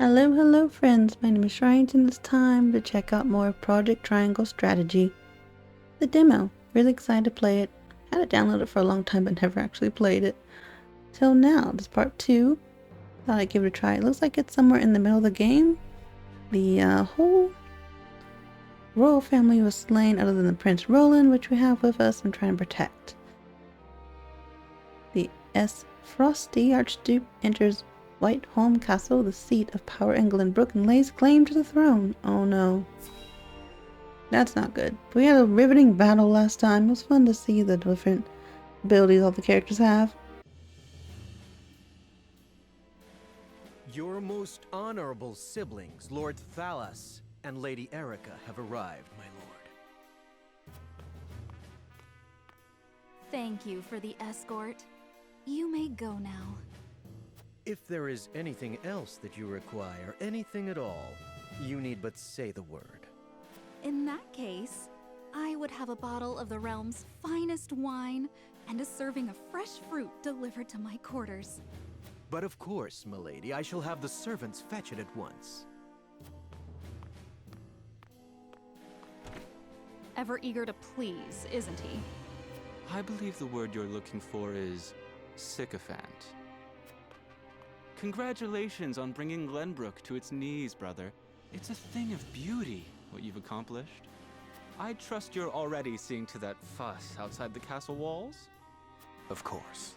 Hello, hello friends, my name is Sharrington. It's time to check out more Project Triangle Strategy. The demo, really excited to play it. Had it downloaded for a long time but never actually played it. Till now, this part 2. Thought I'd give it a try. It looks like it's somewhere in the middle of the game. The whole royal family was slain other than the Prince Roland, which we have with us and trying to protect. The S. Frosty Archduke enters Whiteholm Castle, the seat of power in Glenbrook, and lays claim to the throne. Oh no. That's not good. We had a riveting battle last time. It was fun to see the different abilities all the characters have. Your most honorable siblings, Lord Thalas and Lady Erica, have arrived, my lord. Thank you for the escort. You may go now. If there is anything else that you require, anything at all, you need but say the word. In that case, I would have a bottle of the realm's finest wine and a serving of fresh fruit delivered to my quarters. But of course, milady, I shall have the servants fetch it at once. Ever eager to please, isn't he? I believe the word you're looking for is sycophant. Congratulations on bringing Glenbrook to its knees, brother. It's a thing of beauty, what you've accomplished. I trust you're already seeing to that fuss outside the castle walls? Of course.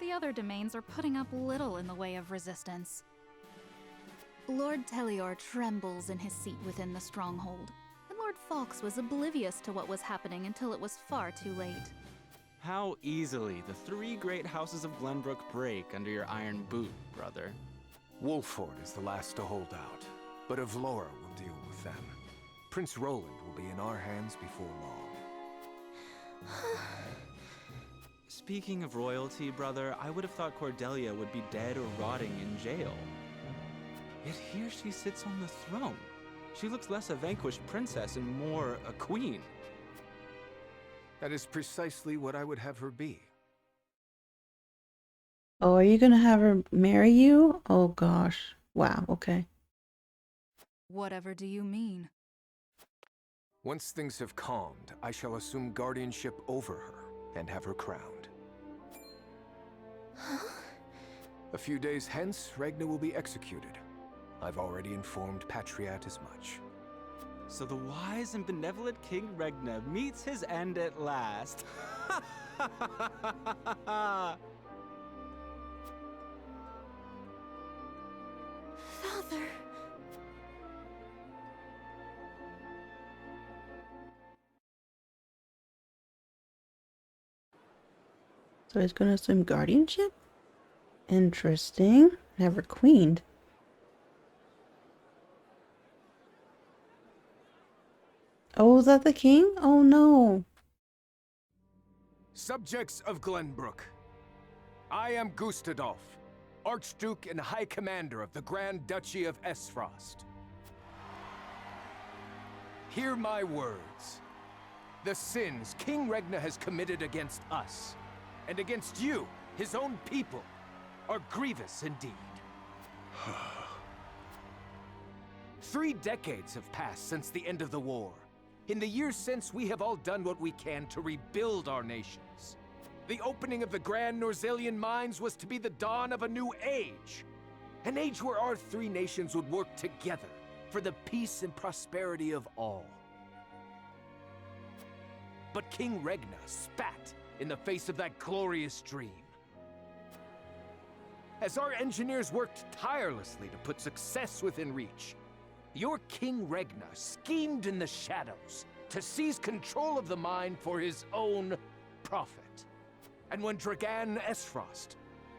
The other domains are putting up little in the way of resistance. Lord Telior trembles in his seat within the stronghold, and Lord Fawkes was oblivious to what was happening until it was far too late. How easily the three great houses of Glenbrook break under your iron boot, brother. Wolford is the last to hold out, but Avlora will deal with them. Prince Roland will be in our hands before long. Speaking of royalty, brother, I would have thought Cordelia would be dead or rotting in jail. Yet here she sits on the throne. She looks less a vanquished princess and more a queen. That is precisely what I would have her be. Oh, are you gonna have her marry you? Oh gosh. Wow, okay. Whatever do you mean? Once things have calmed, I shall assume guardianship over her and have her crowned. A few days hence, Regna will be executed. I've already informed Patriat as much. So the wise and benevolent King Regna meets his end at last. Father! So he's gonna assume guardianship? Interesting. Never queened. Oh, is that the king? Oh no. Subjects of Glenbrook, I am Gustadolf, Archduke and High Commander of the Grand Duchy of Esfrost. Hear my words. The sins King Regna has committed against us, and against you, his own people, are grievous indeed. 3 decades have passed since the end of the war. In the years since, we have all done what we can to rebuild our nations. The opening of the Grand Norzelian mines was to be the dawn of a new age. An age where our 3 nations would work together for the peace and prosperity of all. But King Regna spat in the face of that glorious dream. As our engineers worked tirelessly to put success within reach, your King Regna schemed in the shadows to seize control of the mine for his own profit. And when Dragan Esfrost,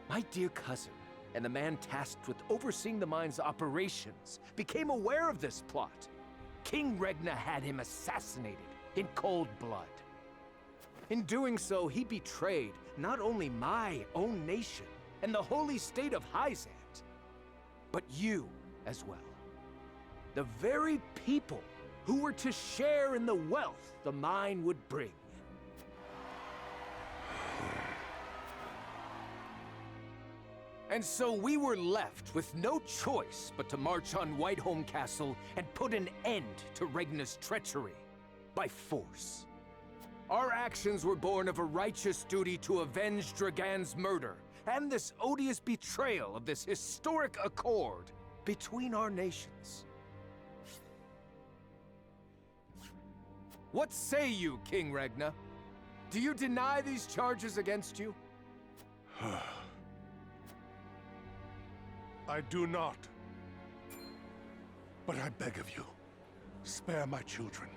my dear cousin, and the man tasked with overseeing the mine's operations, became aware of this plot, King Regna had him assassinated in cold blood. In doing so, he betrayed not only my own nation and the holy state of Hyzant, but you as well. The very people who were to share in the wealth the mine would bring. And so we were left with no choice but to march on Whiteholm Castle and put an end to Regna's treachery by force. Our actions were born of a righteous duty to avenge Dragan's murder and this odious betrayal of this historic accord between our nations. What say you, King Regna? Do you deny these charges against you? I do not. But I beg of you, spare my children.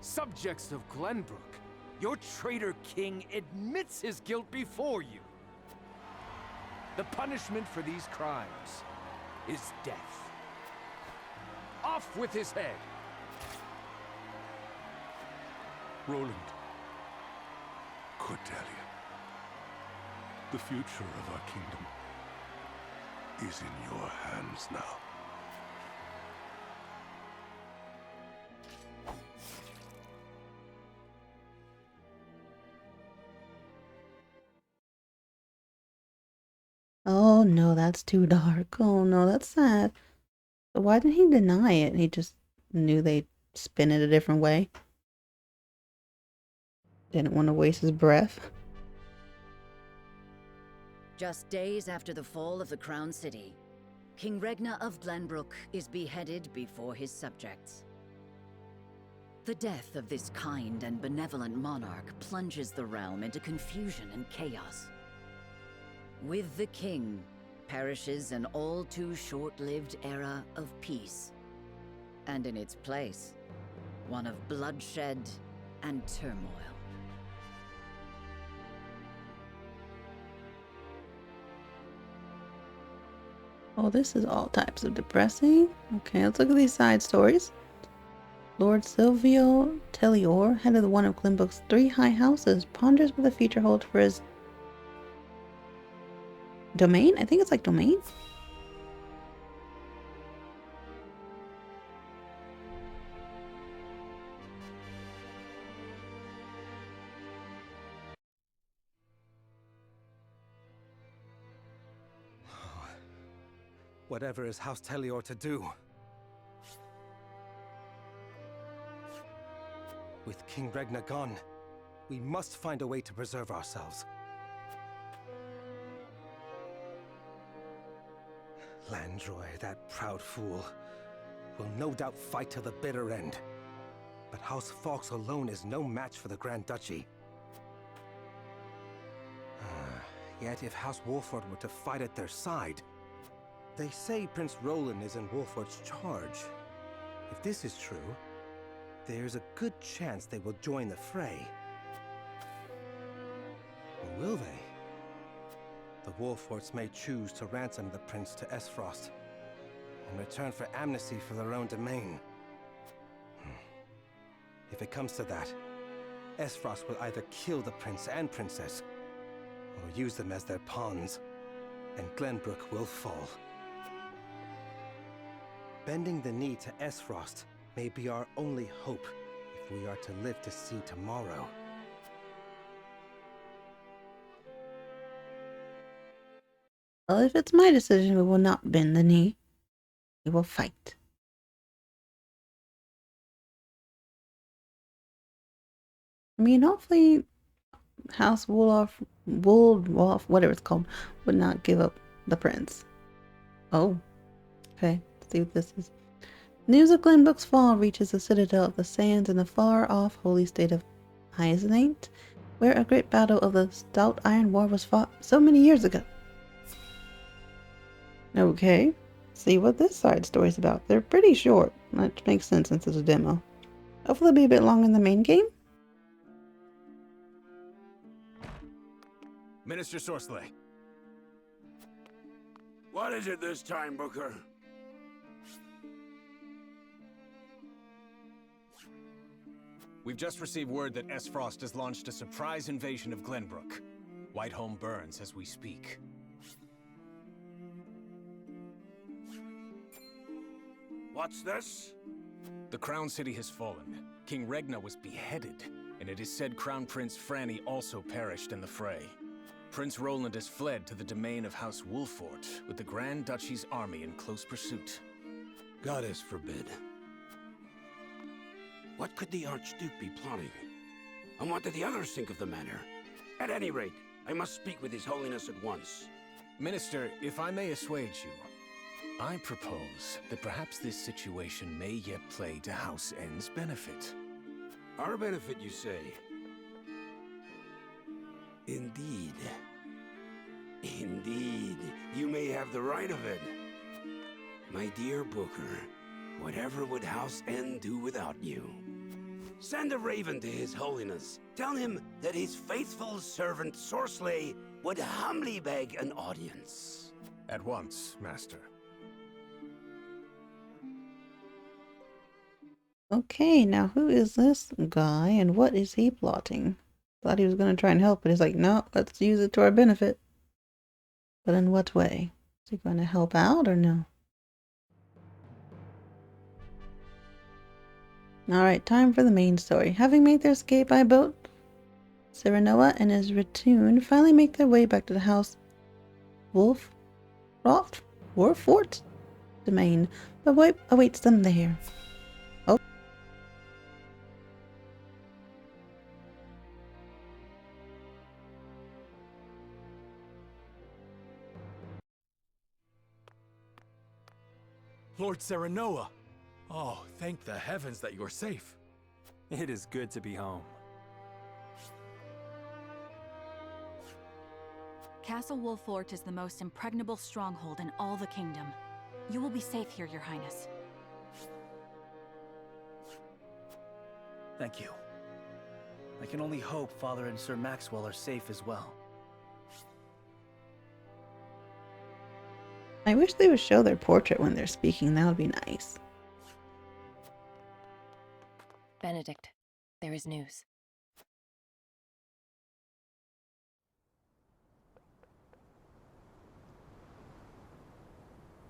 Subjects of Glenbrook, your traitor king admits his guilt before you. The punishment for these crimes is death. Off with his head! Roland, Cordelia, the future of our kingdom is in your hands now. Oh no, that's too dark. Oh no, that's sad. But why didn't he deny it? He just knew they'd spin it a different way. Didn't want to waste his breath. Just days after the fall of the Crown City, King Regna of Glenbrook is beheaded before his subjects. The death of this kind and benevolent monarch plunges the realm into confusion and chaos. With the king perishes an all too short-lived era of peace, and in its place, one of bloodshed and turmoil. Oh, this is all types of depressing. Okay, let's look at these side stories. Lord Silvio Tellior, head of one of Glenbrook's 3 high houses, ponders what the future holds for his domain? I think it's like domain? Whatever is House Tellior to do? With King Regna gone, we must find a way to preserve ourselves. Landroy, that proud fool, will no doubt fight to the bitter end. But House Fawkes alone is no match for the Grand Duchy. Yet if House Wolford were to fight at their side, they say Prince Roland is in Wolford's charge. If this is true, there's a good chance they will join the fray. Or will they? The Wolfords may choose to ransom the prince to Esfrost in return for amnesty for their own domain. If it comes to that, Esfrost will either kill the prince and princess, or use them as their pawns, and Glenbrook will fall. Bending the knee to Esfrost may be our only hope if we are to live to see tomorrow. Well, if it's my decision, we will not bend the knee. We will fight. I mean, hopefully House Woldwolf, whatever it's called, would not give up the prince. Oh, okay. Let's see what this is. News of Glenbrook's fall reaches the citadel of the sands in the far-off holy state of Hyzanate, where a great battle of the Stout Iron War was fought so many years ago. Okay, see what this side story's about. They're pretty short, which makes sense since it's a demo. Hopefully it'll be a bit longer in the main game. Minister Sorsley. What is it this time, Booker? We've just received word that Esfrost has launched a surprise invasion of Glenbrook. Whiteholm burns as we speak. What's this? The Crown City has fallen. King Regna was beheaded, and it is said Crown Prince Franny also perished in the fray. Prince Roland has fled to the domain of House Wolfort, with the Grand Duchy's army in close pursuit. Goddess forbid. What could the Archduke be plotting? And what did the others think of the matter? At any rate, I must speak with His Holiness at once. Minister, if I may assuage you, I propose that perhaps this situation may yet play to House N's benefit. Our benefit, you say? Indeed. Indeed, you may have the right of it. My dear Booker, whatever would House N do without you? Send a raven to His Holiness. Tell him that his faithful servant Sorsley would humbly beg an audience. At once, Master. Okay, now who is this guy and what is he plotting? Thought he was going to try and help, but he's like, no, let's use it to our benefit. But in what way? Is he going to help out or no? Alright, time for the main story. Having made their escape by boat, Serenoa and his Ratoon finally make their way back to the house Wolfort's domain, but what awaits them there? Oh. Lord Serenoa! Oh, thank the heavens that you're safe. It is good to be home. Castle Wolfort is the most impregnable stronghold in all the kingdom. You will be safe here, Your Highness. Thank you. I can only hope Father and Sir Maxwell are safe as well. I wish they would show their portrait when they're speaking. That would be nice. Benedict, there is news.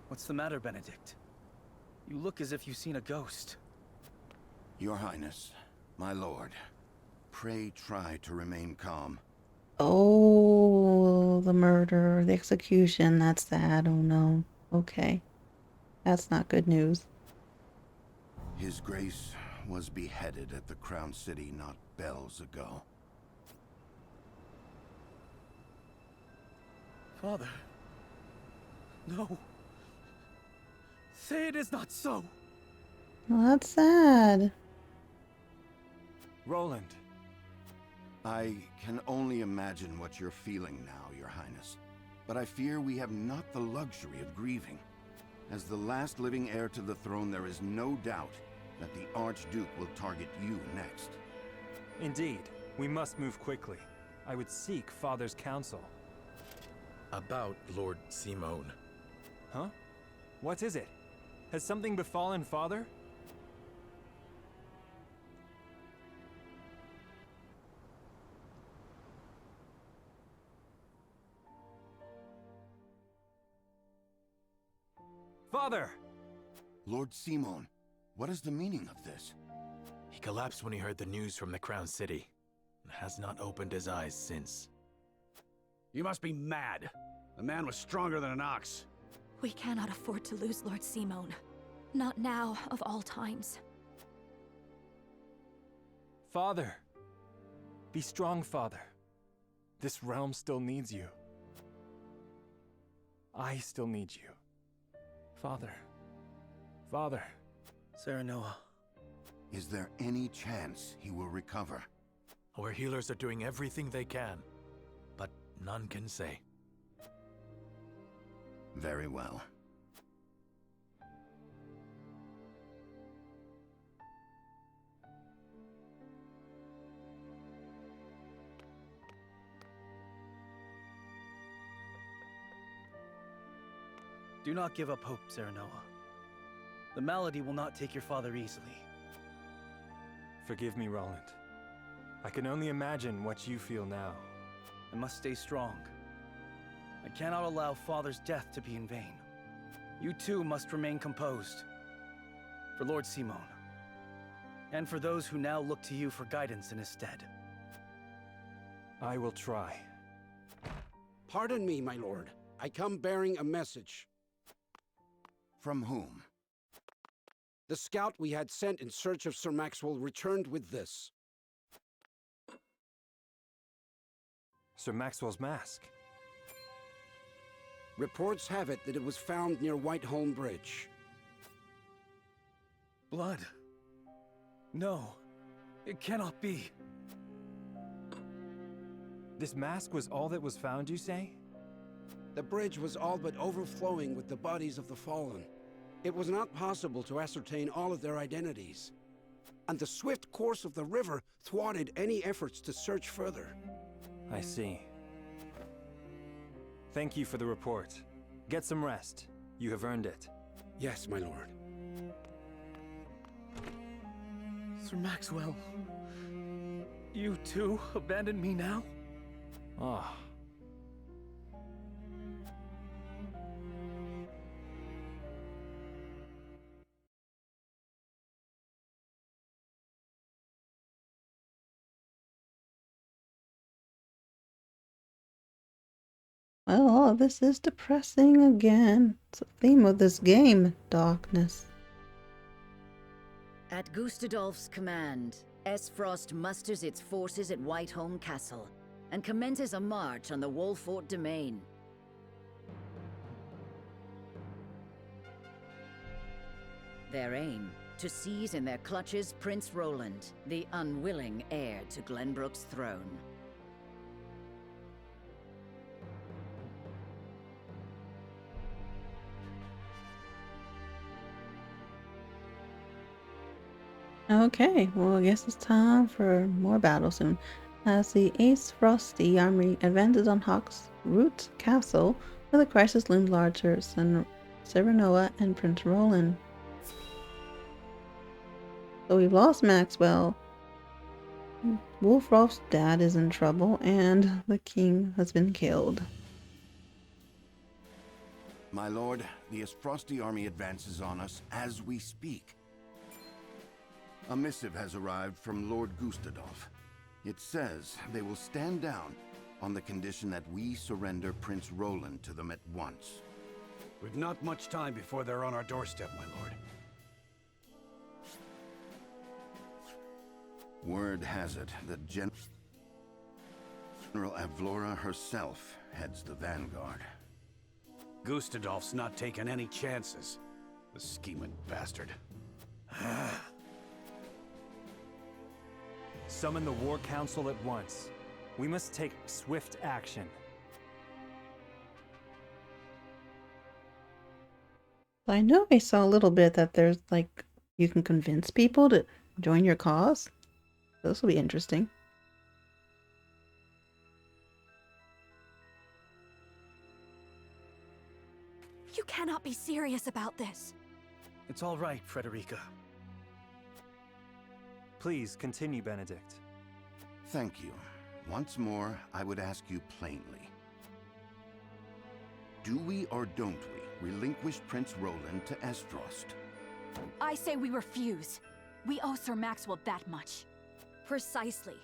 What's the matter, Benedict? You look as if you've seen a ghost. Your Highness, my lord, pray try to remain calm. Oh, the murder, the execution, that's sad. Oh no. Okay. That's not good news. His Grace was beheaded at the Crown City not bells ago. Father. No. Say it is not so. Well, that's sad. Roland. I can only imagine what you're feeling now, Your Highness. But I fear we have not the luxury of grieving. As the last living heir to the throne, there is no doubt that the Archduke will target you next. Indeed, we must move quickly. I would seek Father's counsel. About Lord Simone. Huh? What is it? Has something befallen Father? Father! Lord Simone, what is the meaning of this? He collapsed when he heard the news from the Crown City, and has not opened his eyes since. You must be mad. The man was stronger than an ox. We cannot afford to lose Lord Simone. Not now, of all times. Father! Be strong, Father. This realm still needs you. I still need you. Father. Father. Serenoa. Is there any chance he will recover? Our healers are doing everything they can, but none can say. Very well. Do not give up hope, Serenoa. The malady will not take your father easily. Forgive me, Roland. I can only imagine what you feel now. I must stay strong. I cannot allow Father's death to be in vain. You too must remain composed. For Lord Simone. And for those who now look to you for guidance in his stead. I will try. Pardon me, my lord. I come bearing a message. From whom? The scout we had sent in search of Sir Maxwell returned with this. Sir Maxwell's mask. Reports have it that it was found near Whiteholm Bridge. Blood. No. It cannot be. This mask was all that was found, you say? The bridge was all but overflowing with the bodies of the fallen. It was not possible to ascertain all of their identities. And the swift course of the river thwarted any efforts to search further. I see. Thank you for the report. Get some rest. You have earned it. Yes, my lord. Sir Maxwell, you too abandon me now? Ah. Well, all of this is depressing again. It's the theme of this game, darkness. At Gustadolf's command, Esfrost musters its forces at Whiteholm Castle and commences a march on the Wolfort domain. Their aim, to seize in their clutches Prince Roland, the unwilling heir to Glenbrook's throne. Okay, well, I guess it's time for more battle soon. As the Ace Frosty army advances on Hawk's Root Castle, where the crisis looms larger, Serenoa and Prince Roland. So we've lost Maxwell. Wolfrolf's dad is in trouble, and the king has been killed. My lord, the Frosty army advances on us as we speak. A missive has arrived from Lord Gustadolf. It says they will stand down on the condition that we surrender Prince Roland to them at once. We've not much time before they're on our doorstep, my lord. Word has it that General Avlora herself heads the vanguard. Gustadolf's not taking any chances. The scheming bastard. Summon the War Council at once. We must take swift action. I know I saw a little bit that there's like, you can convince people to join your cause. This will be interesting. You cannot be serious about this. It's all right, Frederica. Please continue, Benedict. Thank you. Once more, I would ask you plainly. Do we or don't we relinquish Prince Roland to Esfrost? I say we refuse. We owe Sir Maxwell that much. Precisely.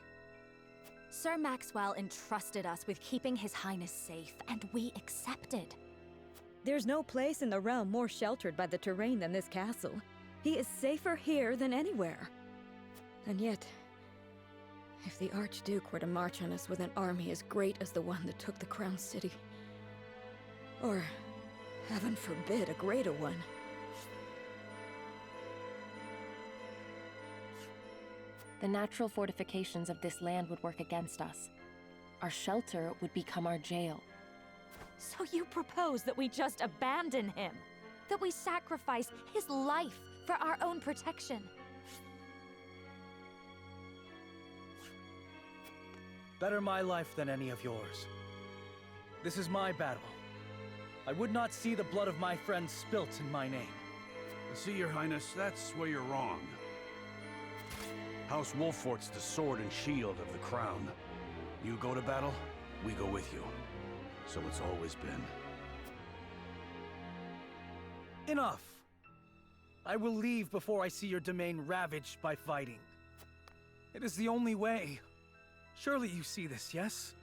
Sir Maxwell entrusted us with keeping His Highness safe, and we accepted. There's no place in the realm more sheltered by the terrain than this castle. He is safer here than anywhere. And yet, if the Archduke were to march on us with an army as great as the one that took the Crown City, or, heaven forbid, a greater one, the natural fortifications of this land would work against us. Our shelter would become our jail. So you propose that we just abandon him? That we sacrifice his life for our own protection? Better my life than any of yours. This is my battle. I would not see the blood of my friends spilt in my name. See, Your Highness, that's where you're wrong. House Wolfort's the sword and shield of the crown. You go to battle, we go with you. So it's always been. Enough! I will leave before I see your domain ravaged by fighting. It is the only way. Surely you see this, yes?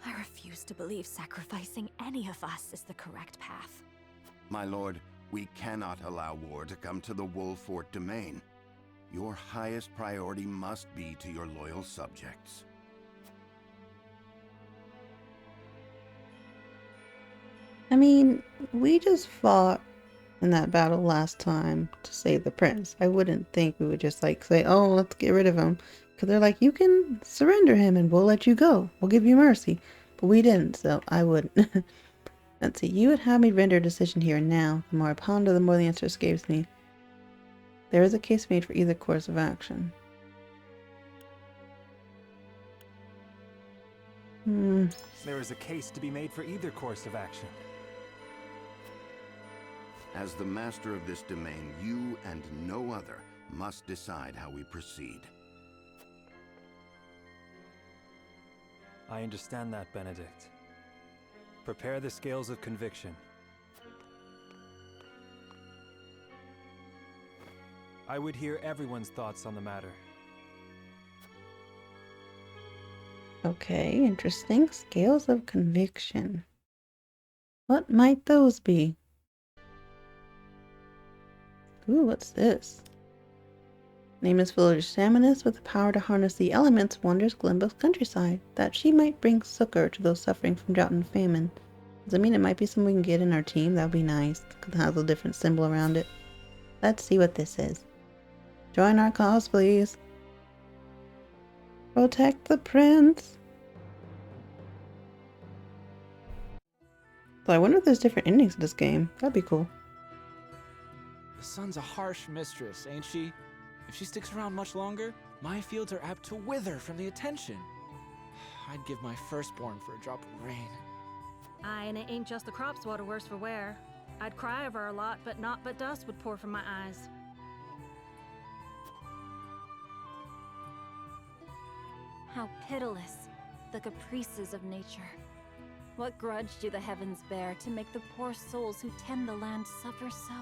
I refuse to believe sacrificing any of us is the correct path. My lord, we cannot allow war to come to the Wolfort domain. Your highest priority must be to your loyal subjects. I mean, we just fought in that battle last time to save the prince. I wouldn't think we would just like say, oh, let's get rid of him. Because they're like, you can surrender him and we'll let you go. We'll give you mercy. But we didn't, so I wouldn't. Let's see, you would have me render a decision here and now. The more I ponder, the more the answer escapes me. There is a case made for either course of action. There is a case to be made for either course of action. As the master of this domain, you and no other must decide how we proceed. I understand that, Benedict. Prepare the scales of conviction. I would hear everyone's thoughts on the matter. Okay, interesting. Scales of conviction. What might those be? Ooh, what's this? Name is village shamaness with the power to harness the elements wanders Glenbo's countryside, that she might bring succor to those suffering from drought and famine. Does that mean it might be something we can get in our team? That would be nice, because it has a different symbol around it. Let's see what this is. Join our cause, please. Protect the prince. So I wonder if there's different endings to this game. That'd be cool. The sun's a harsh mistress, ain't she? If she sticks around much longer, my fields are apt to wither from the attention. I'd give my firstborn for a drop of rain. Aye, and it ain't just the crops what are worse for wear. I'd cry over her a lot, but naught but dust would pour from my eyes. How pitiless, the caprices of nature. What grudge do the heavens bear to make the poor souls who tend the land suffer so?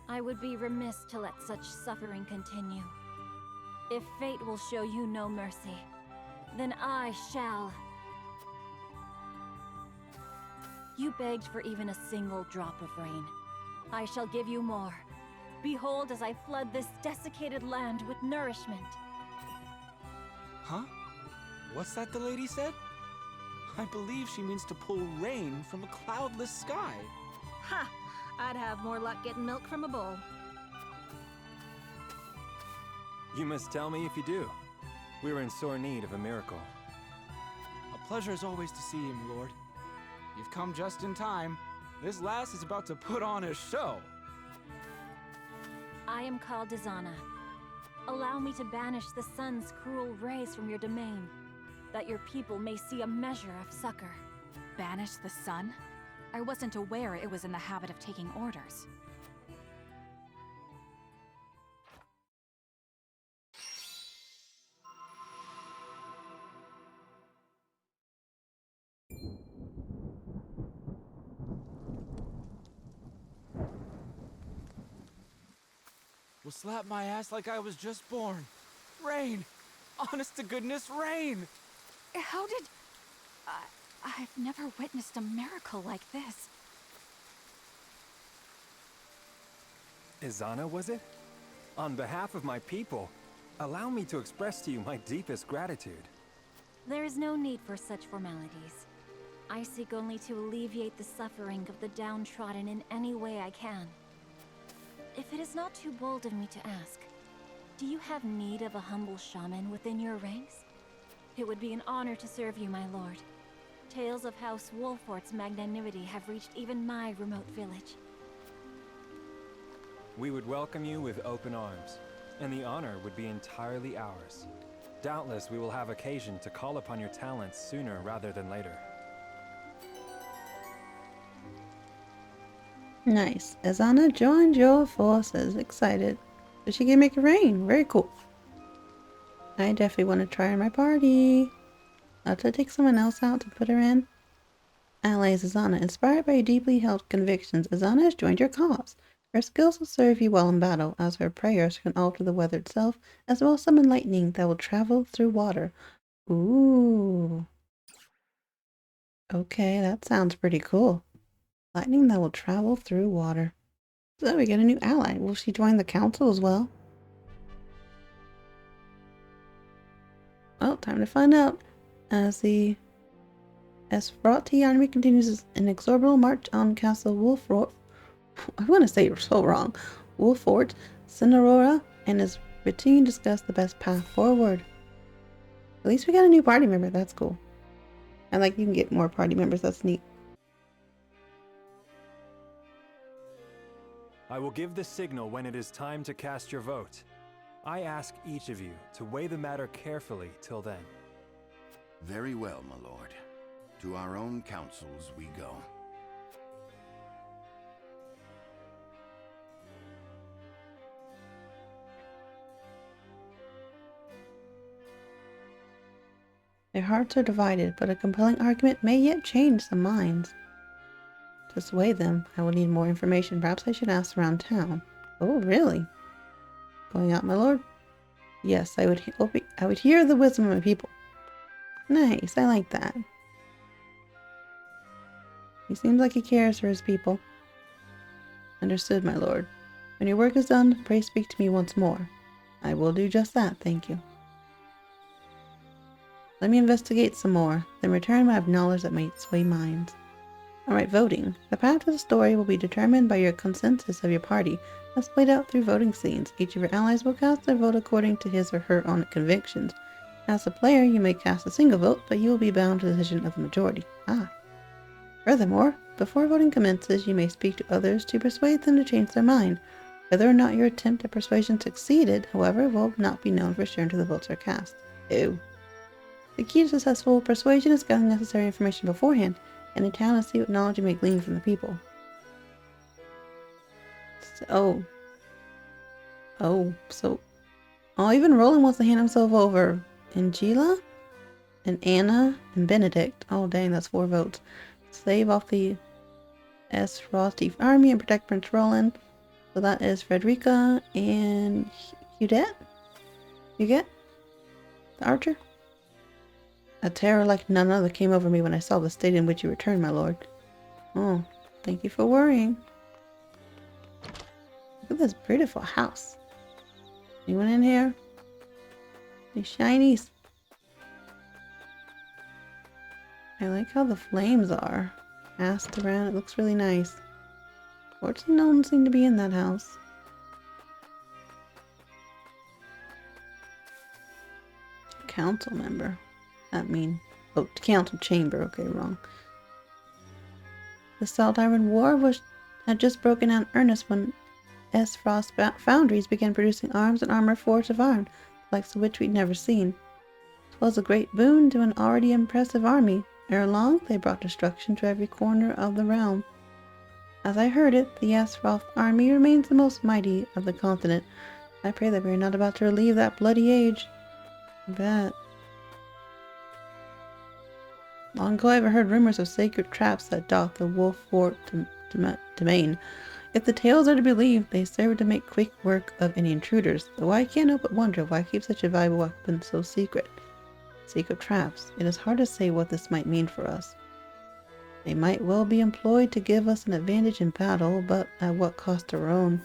I would be remiss to let such suffering continue. If fate will show you no mercy, then I shall. You begged for even a single drop of rain. I shall give you more. Behold as I flood this desiccated land with nourishment. Huh? What's that the lady said? I believe she means to pull rain from a cloudless sky. Ha! I'd have more luck getting milk from a bull. You must tell me if you do. We're in sore need of a miracle. A pleasure as always to see him, Lord. You've come just in time. This lass is about to put on a show. I am called Dizana. Allow me to banish the sun's cruel rays from your domain, that your people may see a measure of succor. Banish the sun? I wasn't aware it was in the habit of taking orders. Will slap my ass like I was just born. Rain! Honest to goodness, rain! How did... I've never witnessed a miracle like this. Izana, was it? On behalf of my people, allow me to express to you my deepest gratitude. There is no need for such formalities. I seek only to alleviate the suffering of the downtrodden in any way I can. If it is not too bold of me to ask, do you have need of a humble shaman within your ranks? It would be an honor to serve you, my lord. Tales of House Wolfort's magnanimity have reached even my remote village. We would welcome you with open arms, and the honor would be entirely ours. Doubtless we will have occasion to call upon your talents sooner rather than later. Nice. Izana joined your forces. Excited. So she can make it rain. Very cool. I definitely want to try in my party. To take someone else out to put her in? Allies Azana. Inspired by your deeply held convictions, Azana has joined your cause. Her skills will serve you well in battle, as her prayers can alter the weather itself, as well as summon lightning that will travel through water. Ooh. Okay, that sounds pretty cool. Lightning that will travel through water. So we get a new ally. Will she join the council as well? Well, time to find out. As the Esferati army continues its inexorable march on Castle Wolfort, I want to say it so wrong, Wolfort, Cinerora, and his routine discuss the best path forward. At least we got a new party member, that's cool. I like you can get more party members, that's neat. I will give the signal when it is time to cast your vote. I ask each of you to weigh the matter carefully till then. Very well, my lord. To our own councils we go. Their hearts are divided, but a compelling argument may yet change some minds. To sway them, I will need more information. Perhaps I should ask around town. Oh, really? Going out, my lord? Yes, I would hear the wisdom of my people. Nice, I like that. He seems like he cares for his people. Understood, my lord. When your work is done, pray speak to me once more. I will do just that, thank you. Let me investigate some more, then return when I have knowledge that might sway minds. Alright, voting. The path to the story will be determined by your consensus of your party, as played out through voting scenes. Each of your allies will cast their vote according to his or her own convictions. As a player, you may cast a single vote, but you will be bound to the decision of the majority. Furthermore, before voting commences, you may speak to others to persuade them to change their mind. Whether or not your attempt at persuasion succeeded, however, will not be known for sure until the votes are cast. Ew. The key to successful persuasion is gathering necessary information beforehand, and in town and see what knowledge you may glean from the people. So, even Roland wants to hand himself over. Angela? And Anna? And Benedict. Oh dang, that's 4 votes. Save off the Esferati army and protect Prince Roland. So that is Frederica and Huguette? The archer? A terror like none other came over me when I saw the state in which you returned, my lord. Oh, thank you for worrying. Look at this beautiful house. Anyone in here? These shinies. I like how the flames are passed around. It looks really nice. Fortunately, no one seemed to be in that house. Council member. Oh, council chamber. Okay, wrong. The Saldiran War had just broken out in earnest when S-Frost foundries began producing arms and armor forged of iron, the likes of which we'd never seen. It was a great boon to an already impressive army. Ere long, they brought destruction to every corner of the realm. As I heard it, the Asphalth army remains the most mighty of the continent. I pray that we are not about to relive that bloody age. I bet. Long ago, I have heard rumors of sacred traps that dot the Wolfort domain. If the tales are to be believed, they serve to make quick work of any intruders, though I can't help but wonder why keep such a valuable weapon so secret. Secret traps. It is hard to say what this might mean for us. They might well be employed to give us an advantage in battle, but at what cost to our own?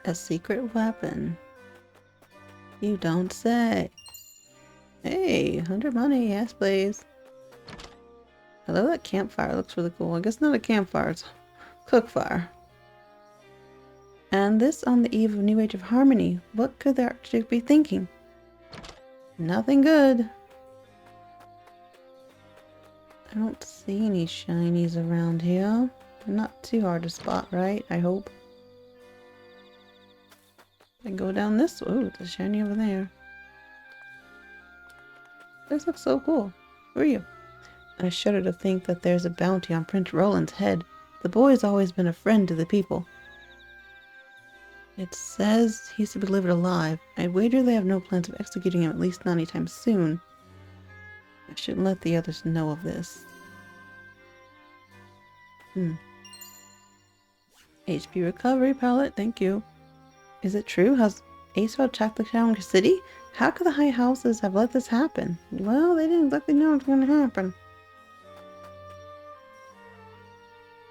A secret weapon. You don't say. Hey, 100 money, yes please. I love that campfire, it looks really cool. I guess not a campfire, it's a cookfire. And this on the eve of New Age of Harmony. What could the Archduke be thinking? Nothing good. I don't see any shinies around here. They're not too hard to spot, right? I hope. I go down this way. Ooh, there's a shiny over there. This looks so cool. Who are you? I shudder to think that there's a bounty on Prince Roland's head. The boy has always been a friend to the people. It says he's to be delivered alive. I wager they have no plans of executing him, at least not anytime soon. I shouldn't let the others know of this. HP recovery palette, thank you. Is it true? Has Aesop attacked the town city? How could the high houses have let this happen? Well, they didn't exactly know it was going to happen.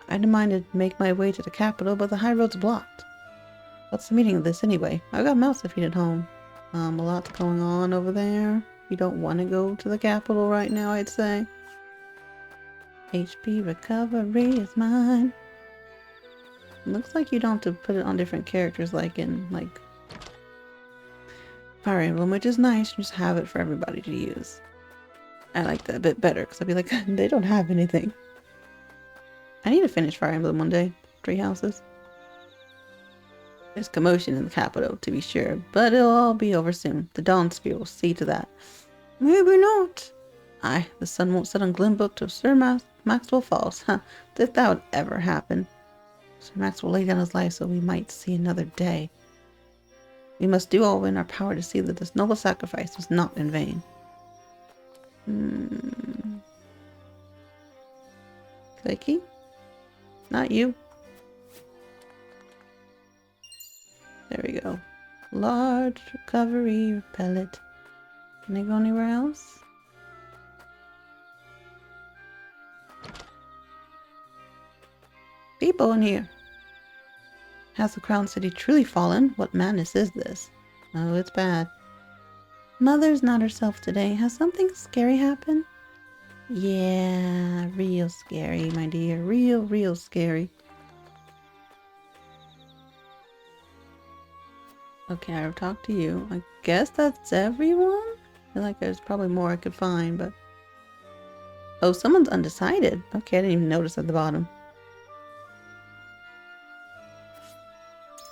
I didn't mind to make my way to the capital, but the high road's blocked. What's the meaning of this anyway? I've got mouse to feed at home. A lot's going on over there. You don't want to go to the capital right now, I'd say. HP recovery is mine. Looks like you don't have to put it on different characters like in, Fire Emblem, which is nice. You just have it for everybody to use. I like that a bit better, because I'd be like, they don't have anything. I need to finish Fire Emblem one day. 3 houses. There's commotion in the capital, to be sure, but it'll all be over soon. The Dawn Spear will see to that. Maybe not. Aye, the sun won't set on Glenbrook till Sir Maxwell falls. Huh, if that would ever happen. Sir Maxwell laid down his life so we might see another day. We must do all in our power to see that this noble sacrifice was not in vain. Clicky? Not you. There we go. Large recovery pellet. Can I go anywhere else? People in here. Has the Crown City truly fallen? What madness is this? Oh, it's bad. Mother's not herself today. Has something scary happened? Yeah, real scary, my dear. Real scary. Okay, I've talked to you. I guess that's everyone? I feel like there's probably more I could find, but... Oh, someone's undecided. Okay, I didn't even notice at the bottom.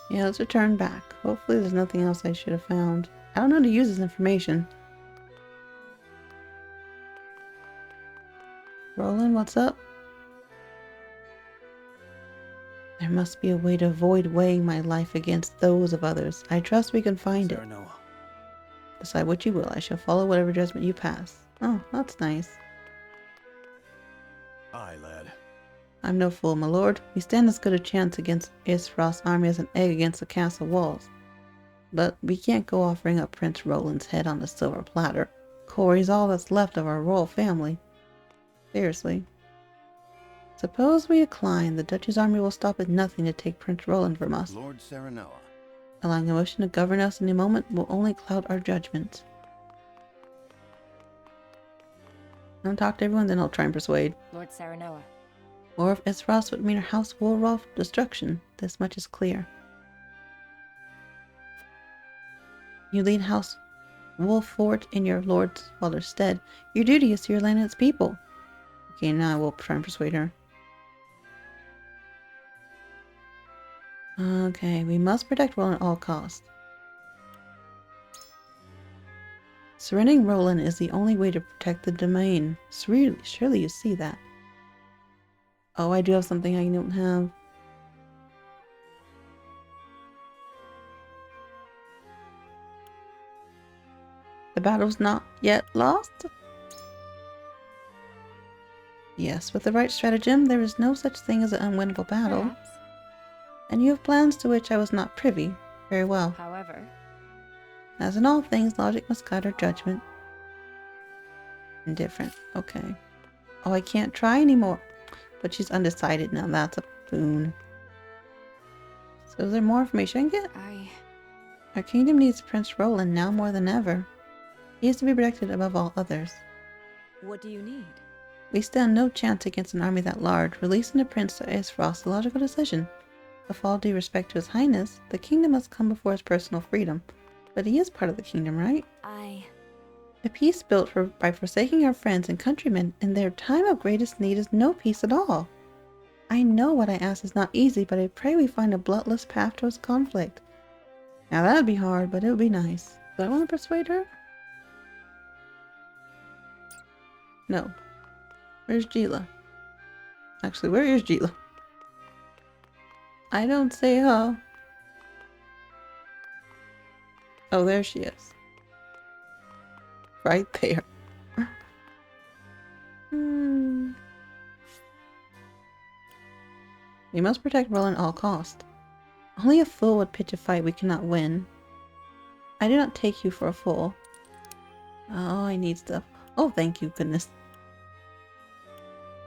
Yeah, let's return back. Hopefully there's nothing else I should have found. I don't know how to use this information. Roland, what's up? There must be a way to avoid weighing my life against those of others. I trust we can find it. Decide what you will. I shall follow whatever judgment you pass. Oh, that's nice. Aye, lad. I'm no fool, my lord. We stand as good a chance against Isfrost's army as an egg against the castle walls. But we can't go offering up Prince Roland's head on a silver platter. Corey's all that's left of our royal family. Seriously. Suppose we decline. The Duchy's army will stop at nothing to take Prince Roland from us. Lord Serenoa. Allowing emotion to govern us in a moment will only cloud our judgment. I'll talk to everyone, then I'll try and persuade. Lord Serenoa. Or if Isfrost would mean our house will roll destruction, this much is clear. You lead House Wolffort in your lord's father's stead. Your duty is to your land and its people. Okay, now I will try and persuade her. Okay, we must protect Roland at all costs. Surrendering Roland is the only way to protect the domain. Surely you see that. Oh, I do have something I don't have. The battle's not yet lost? Yes, with the right stratagem, there is no such thing as an unwinnable battle. Perhaps. And you have plans to which I was not privy. Very well. However, as in all things, logic must guide our judgment. Indifferent. Okay. Oh, I can't try anymore. But she's undecided now. That's a boon. So is there more information I can get? Our kingdom needs Prince Roland now more than ever. He is to be protected above all others. What do you need? We stand no chance against an army that large. Releasing the prince is for us a logical decision. With all due respect to his highness, the kingdom must come before his personal freedom. But he is part of the kingdom, right? A peace built by forsaking our friends and countrymen in their time of greatest need is no peace at all. I know what I ask is not easy, but I pray we find a bloodless path towards conflict. Now that'd be hard, but it would be nice. Do I want to persuade her? No. Where's Gila? Actually, where is Gila? I don't say Oh, there she is. Right there. We must protect Roland at all cost. Only a fool would pitch a fight we cannot win. I do not take you for a fool. Oh, I need stuff. Oh, thank you, goodness.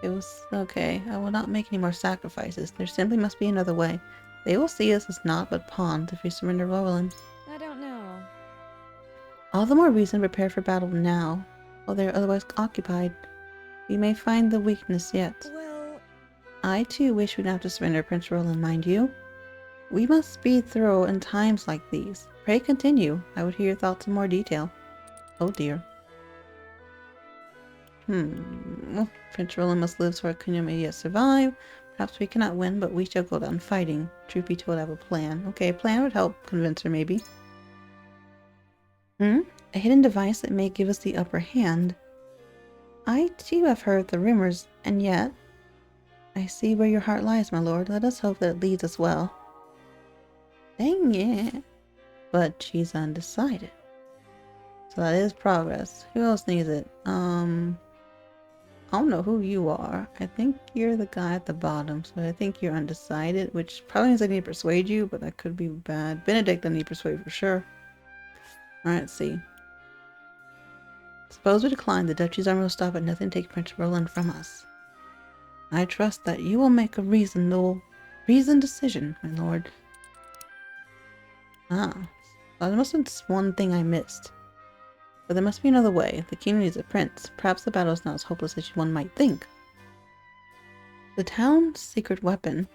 It was okay. I will not make any more sacrifices. There simply must be another way. They will see us as naught but pawns if we surrender Roland. I don't know. All the more reason to prepare for battle now, while they are otherwise occupied. We may find the weakness yet. Well, I too wish we'd have to surrender Prince Roland, mind you. We must speed through in times like these. Pray continue. I would hear your thoughts in more detail. Oh dear. Prince Roland must live so our kingdom may yet survive. Perhaps we cannot win, but we shall go down fighting. Truth be told, I have a plan. Okay, a plan would help convince her, maybe. A hidden device that may give us the upper hand. I too have heard the rumors, and yet... I see where your heart lies, my lord. Let us hope that it leads us well. Dang it. But she's undecided. So that is progress. Who else needs it? I don't know who you are. I think you're the guy at the bottom, so I think you're undecided, which probably means I need to persuade you, but that could be bad. Benedict I need to persuade for sure. Alright, let's see. Suppose we decline, the duchy's army will stop at nothing to take Prince Roland from us. I trust that you will make a reasoned decision, my lord. Well, there must have been one thing I missed. But there must be another way. The king needs a prince. Perhaps the battle is not as hopeless as one might think. The town's secret weapon.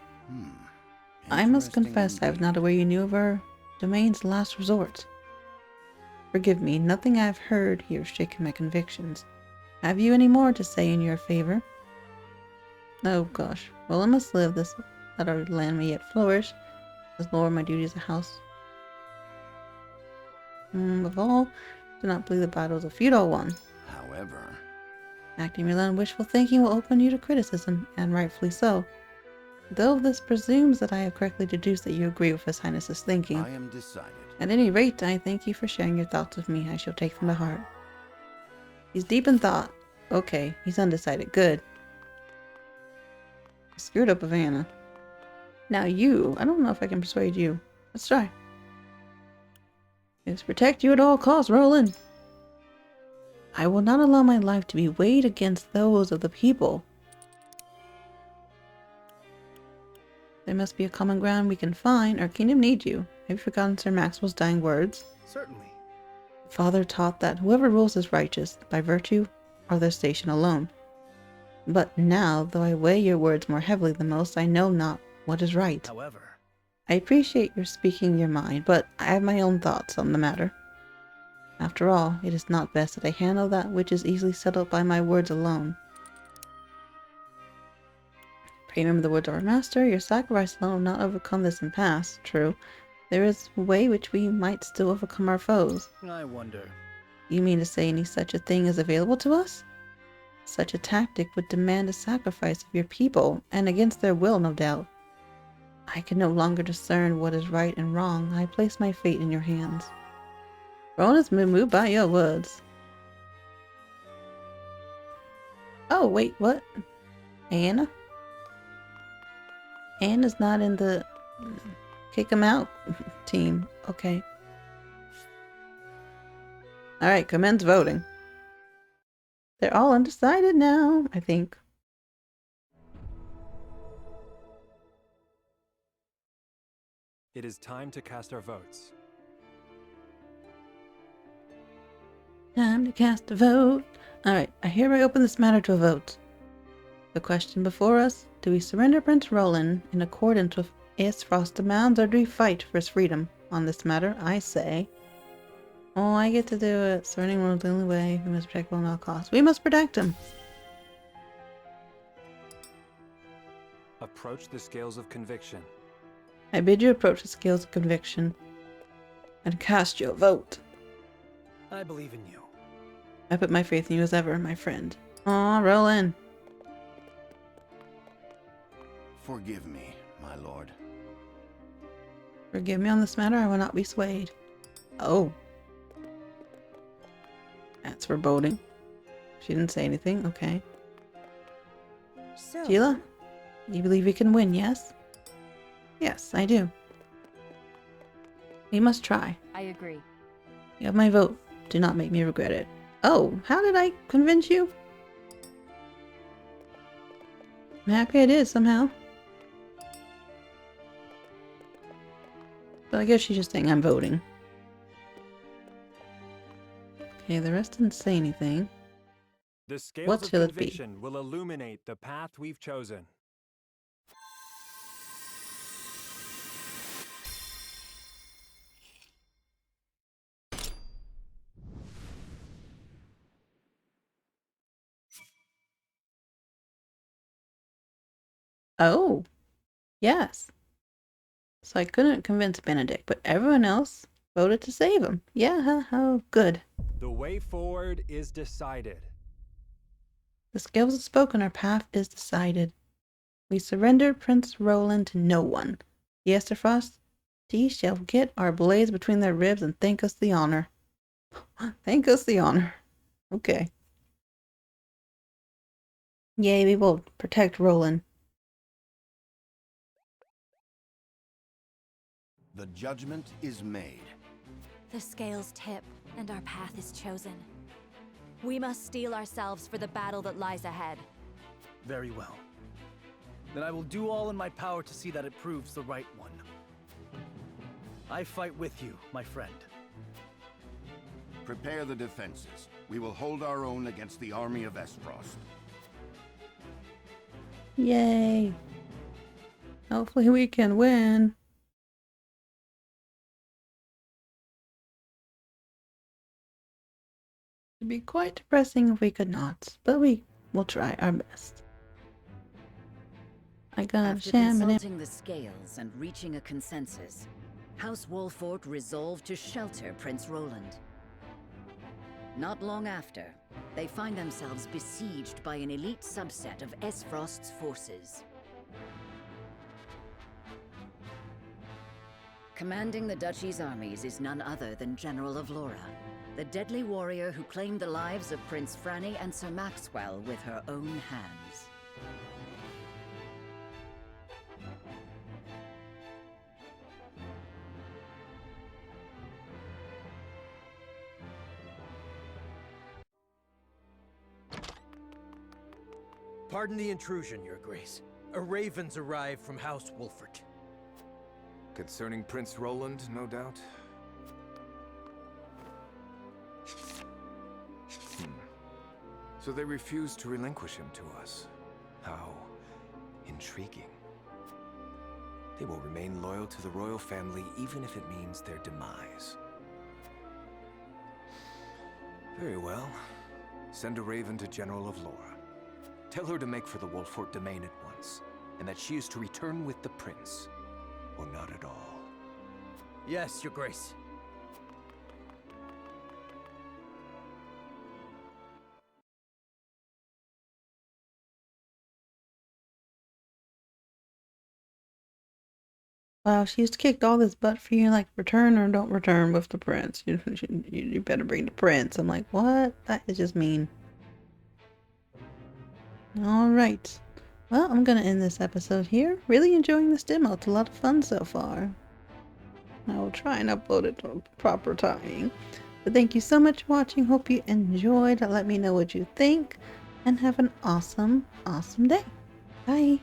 I must confess I was not aware you knew of our domain's last resort. Forgive me, nothing I have heard here has shaken my convictions. Have you any more to say in your favor? Oh gosh. Well, I must live this that our land may yet flourish. As lord, my duty as a house. Of all, do not believe the battle is a futile one. However, acting merely on wishful thinking will open you to criticism, and rightfully so. Though this presumes that I have correctly deduced that you agree with His Highness's thinking. I am decided. At any rate, I thank you for sharing your thoughts with me. I shall take them to heart. He's deep in thought. Okay, he's undecided. Good. I screwed up Havana. Now you. I don't know if I can persuade you. Let's try. Is protect you at all costs, Roland. I will not allow my life to be weighed against those of the people. There must be a common ground we can find. Our kingdom needs you. Have you forgotten Sir Maxwell's dying words? Certainly. Father taught that whoever rules is righteous, by virtue or their station alone. But now, though I weigh your words more heavily than most, I know not what is right. However, I appreciate your speaking your mind, but I have my own thoughts on the matter. After all, it is not best that I handle that which is easily settled by my words alone. Pray remember the words of our master, your sacrifice alone will not overcome this impasse. True, there is a way which we might still overcome our foes. I wonder. You mean to say any such a thing is available to us? Such a tactic would demand a sacrifice of your people, and against their will, no doubt. I can no longer discern what is right and wrong. I place my fate in your hands. Roland has been moved by your words. Oh, wait, what? Anna? Anna's not in the kick him out team. Okay. Alright, commence voting. They're all undecided now, I think. It is time to cast our votes. Time to cast a vote. Alright, I hereby open this matter to a vote. The question before us, do we surrender Prince Roland in accordance with Aesfrost's demands, or do we fight for his freedom? On this matter, I say... Oh, I get to do it. Surrendering Roland's the only way. We must protect Roland at all costs. We must protect him! Approach the scales of conviction. I bid you approach the scales of conviction and cast your vote. I believe in you. I put my faith in you as ever, my friend. Aw, Roland. Forgive me, my lord. Forgive me on this matter, I will not be swayed. Oh. That's foreboding. She didn't say anything. Okay. So, Sheila, you believe we can win, yes? Yes, I do. We must try. I agree. You have my vote. Do not make me regret it. Oh, how did I convince you? I'm happy I did somehow. But I guess she's just saying I'm voting. Okay, the rest didn't say anything. The scales What of shall it be? conviction will illuminate the path we've chosen. Oh, yes. So I couldn't convince Benedict, but everyone else voted to save him. Yeah, oh, good. The way forward is decided. The scales have spoken, our path is decided. We surrender Prince Roland to no one. The Esterfrost, these shall get our blades between their ribs and thank us the honor. Thank us the honor. Okay. Yea, we will protect Roland. The judgment is made. The scales tip, and our path is chosen. We must steel ourselves for the battle that lies ahead. Very well. Then I will do all in my power to see that it proves the right one. I fight with you, my friend. Prepare the defenses. We will hold our own against the army of Esfrost. Yay. Hopefully we can win. It'd be quite depressing if we could not, but we will try our best. I got After sham and consulting the scales and reaching a consensus, House Wolford resolved to shelter Prince Roland. Not long after, they find themselves besieged by an elite subset of Esfrost's forces. Commanding the Duchy's armies is none other than General of Laura, the deadly warrior who claimed the lives of Prince Franny and Sir Maxwell with her own hands. Pardon the intrusion, Your Grace. A raven's arrived from House Wolford. Concerning Prince Roland, no doubt? So they refuse to relinquish him to us. How intriguing. They will remain loyal to the royal family even if it means their demise. Very well. Send a raven to General of Laura. Tell her to make for the Wolfort domain at once, and that she is to return with the prince, or not at all. Yes, Your Grace. wow, she's kicked all this butt for you, like, return or don't return with the prince. You better bring the prince. I'm like, what? That is just mean. Alright. Well, I'm gonna end this episode here. Really enjoying this demo. It's a lot of fun so far. I will try and upload it on proper timing. But thank you so much for watching. Hope you enjoyed. Let me know what you think. And have an awesome, awesome day. Bye.